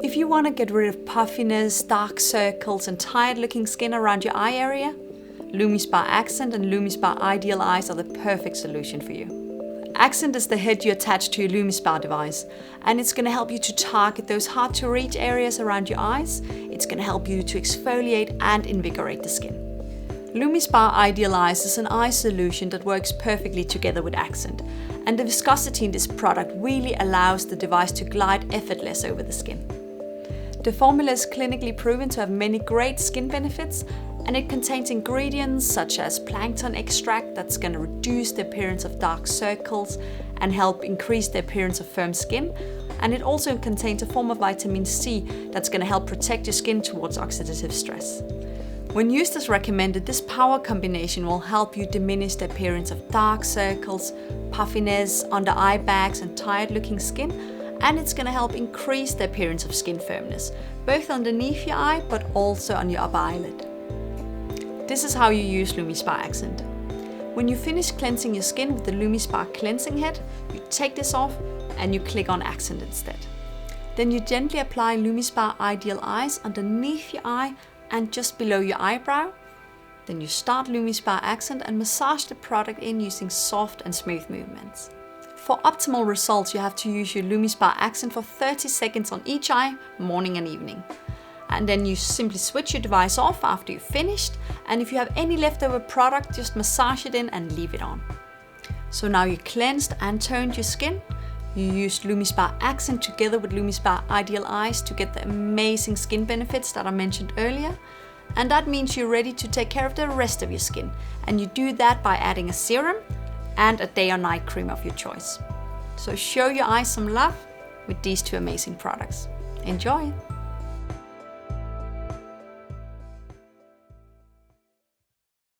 If you want to get rid of puffiness, dark circles and tired looking skin around your eye area, LumiSpa Accent and LumiSpa IdealEyes are the perfect solution for you. Accent is the head you attach to your LumiSpa device, and it's going to help you to target those hard to reach areas around your eyes. It's going to help you to exfoliate and invigorate the skin. LumiSpa IdealEyes is an eye solution that works perfectly together with Accent, and the viscosity in this product really allows the device to glide effortless over the skin. The formula is clinically proven to have many great skin benefits, and it contains ingredients such as plankton extract that's going to reduce the appearance of dark circles and help increase the appearance of firm skin. And it also contains a form of vitamin C that's going to help protect your skin towards oxidative stress. When used as recommended, this power combination will help you diminish the appearance of dark circles, puffiness, under eye bags and tired looking skin, and it's going to help increase the appearance of skin firmness, both underneath your eye but also on your upper eyelid. This is how you use LumiSpa Accent. When you finish cleansing your skin with the LumiSpa cleansing head, you take this off and you click on Accent instead. Then you gently apply LumiSpa IdealEyes underneath your eye and just below your eyebrow. Then you start LumiSpa Accent and massage the product in using soft and smooth movements. For optimal results, you have to use your LumiSpa Accent for 30 seconds on each eye, morning and evening. And then you simply switch your device off after you've finished, and if you have any leftover product, just massage it in and leave it on. So now you cleansed and toned your skin. You used LumiSpa Accent together with LumiSpa IdealEyes to get the amazing skin benefits that I mentioned earlier. And that means you're ready to take care of the rest of your skin. And you do that by adding a serum and a day or night cream of your choice. So show your eyes some love with these two amazing products. Enjoy!